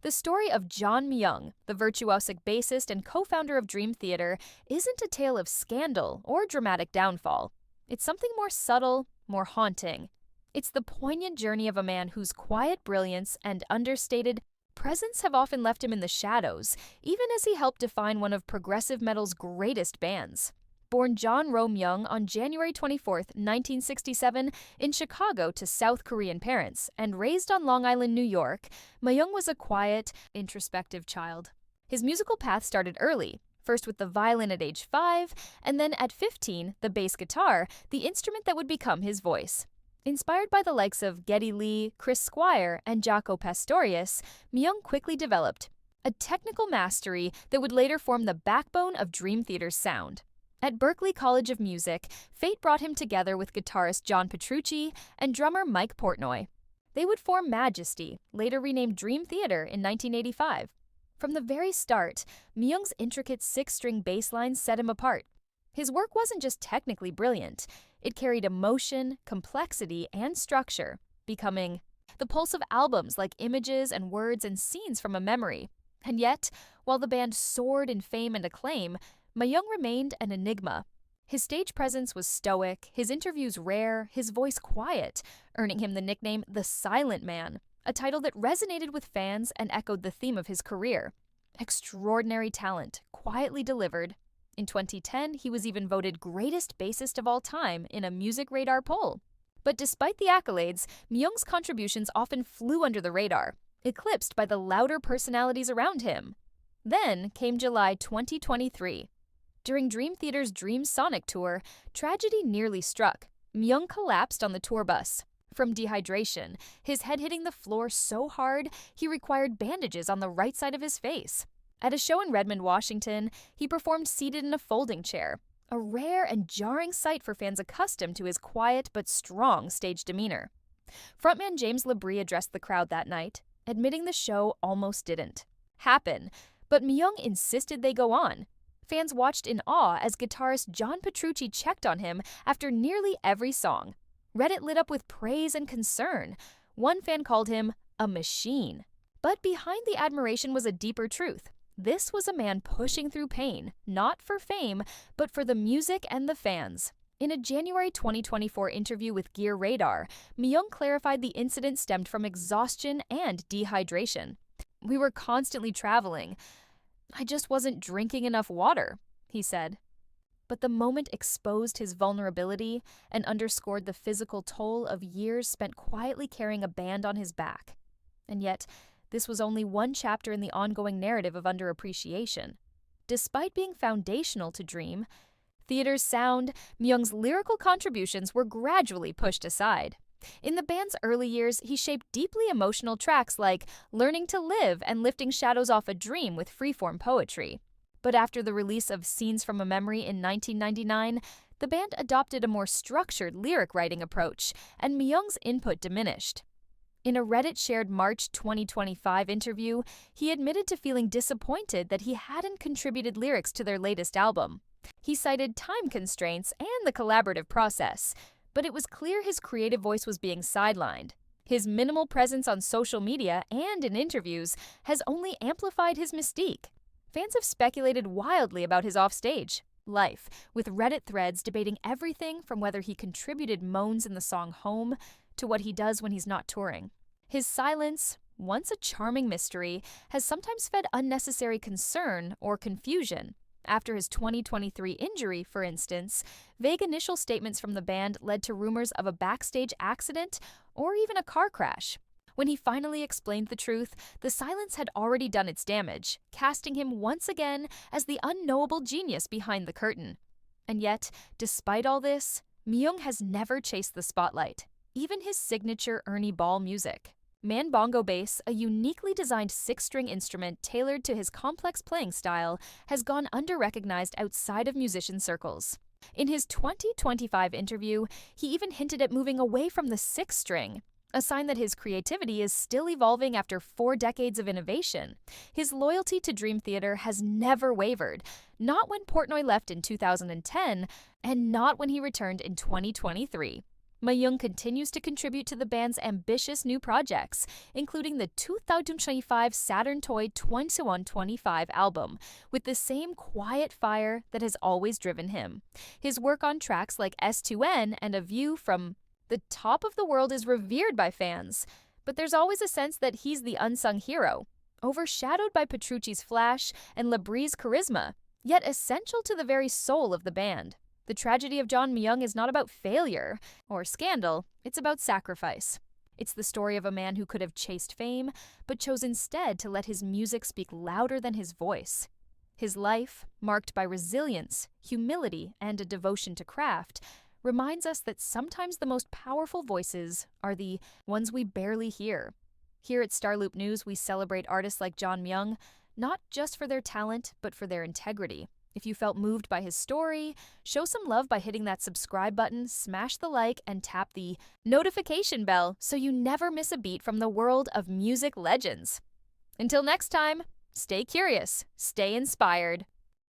The story of John Myung, the virtuosic bassist and co-founder of Dream Theater, isn't a tale of scandal or dramatic downfall. It's something more subtle, more haunting. It's the poignant journey of a man whose quiet brilliance and understated presence have often left him in the shadows, even as he helped define one of progressive metal's greatest bands. Born John Ro Myung on January 24, 1967, in Chicago to South Korean parents, and raised on Long Island, New York, Myung was a quiet, introspective child. His musical path started early, first with the violin at age 5, and then at 15, the bass guitar, the instrument that would become his voice. Inspired by the likes of Geddy Lee, Chris Squire, and Jaco Pastorius, Myung quickly developed a technical mastery that would later form the backbone of Dream Theater's sound. At Berklee College of Music, fate brought him together with guitarist John Petrucci and drummer Mike Portnoy. They would form Majesty, later renamed Dream Theater, in 1985. From the very start, Myung's intricate 6-string bass lines set him apart. His work wasn't just technically brilliant, it carried emotion, complexity, and structure, becoming the pulse of albums like images and words and scenes from a memory. And yet, while the band soared in fame and acclaim, Myung remained an enigma. His stage presence was stoic, his interviews rare, his voice quiet, earning him the nickname The Silent Man, a title that resonated with fans and echoed the theme of his career. Extraordinary talent, quietly delivered. In 2010, he was even voted greatest bassist of all time in a Music Radar poll. But despite the accolades, Myung's contributions often flew under the radar, eclipsed by the louder personalities around him. Then came July 2023. During Dream Theater's Dream Sonic tour, tragedy nearly struck. Myung collapsed on the tour bus. From dehydration, his head hitting the floor so hard, he required bandages on the right side of his face. At a show in Redmond, Washington, he performed seated in a folding chair, a rare and jarring sight for fans accustomed to his quiet but strong stage demeanor. Frontman James LaBrie addressed the crowd that night, admitting the show almost didn't happen, but Myung insisted they go on. Fans watched in awe as guitarist John Petrucci checked on him after nearly every song. Reddit lit up with praise and concern. One fan called him a machine. But behind the admiration was a deeper truth. This was a man pushing through pain, not for fame, but for the music and the fans. In a January 2024 interview with Gear Radar, Myung clarified the incident stemmed from exhaustion and dehydration. "We were constantly traveling. I just wasn't drinking enough water," he said. But the moment exposed his vulnerability and underscored the physical toll of years spent quietly carrying a band on his back. And yet, this was only one chapter in the ongoing narrative of underappreciation. Despite being foundational to Dream Theater's sound, Myung's lyrical contributions were gradually pushed aside. In the band's early years, he shaped deeply emotional tracks like Learning to Live and Lifting Shadows Off a Dream with freeform poetry. But after the release of Scenes from a Memory in 1999, the band adopted a more structured lyric writing approach, and Myung's input diminished. In a Reddit-shared March 2025 interview, he admitted to feeling disappointed that he hadn't contributed lyrics to their latest album. He cited time constraints and the collaborative process, but it was clear his creative voice was being sidelined. His minimal presence on social media and in interviews has only amplified his mystique. Fans have speculated wildly about his offstage life, with Reddit threads debating everything from whether he contributed moans in the song Home to what he does when he's not touring. His silence, once a charming mystery, has sometimes fed unnecessary concern or confusion. After his 2023 injury, for instance, vague initial statements from the band led to rumors of a backstage accident or even a car crash. When he finally explained the truth, the silence had already done its damage, casting him once again as the unknowable genius behind the curtain. And yet, despite all this, Myung has never chased the spotlight, even his signature Ernie Ball music. Man bongo bass, a uniquely designed 6-string instrument tailored to his complex playing style, has gone under-recognized outside of musician circles. In his 2025 interview, he even hinted at moving away from the 6-string, a sign that his creativity is still evolving after 4 decades of innovation. His loyalty to Dream Theater has never wavered, not when Portnoy left in 2010, and not when he returned in 2023. Myung continues to contribute to the band's ambitious new projects, including the 2025 Saturn Toy 2125 album, with the same quiet fire that has always driven him. His work on tracks like S2N and A View from the Top of the World is revered by fans, but there's always a sense that he's the unsung hero, overshadowed by Petrucci's flash and Labrie's charisma, yet essential to the very soul of the band. The tragedy of John Myung is not about failure or scandal, it's about sacrifice. It's the story of a man who could have chased fame, but chose instead to let his music speak louder than his voice. His life, marked by resilience, humility, and a devotion to craft, reminds us that sometimes the most powerful voices are the ones we barely hear. Here at Starloop News, we celebrate artists like John Myung, not just for their talent, but for their integrity. If you felt moved by his story, show some love by hitting that subscribe button, smash the like, and tap the notification bell so you never miss a beat from the world of music legends. Until next time, stay curious, stay inspired.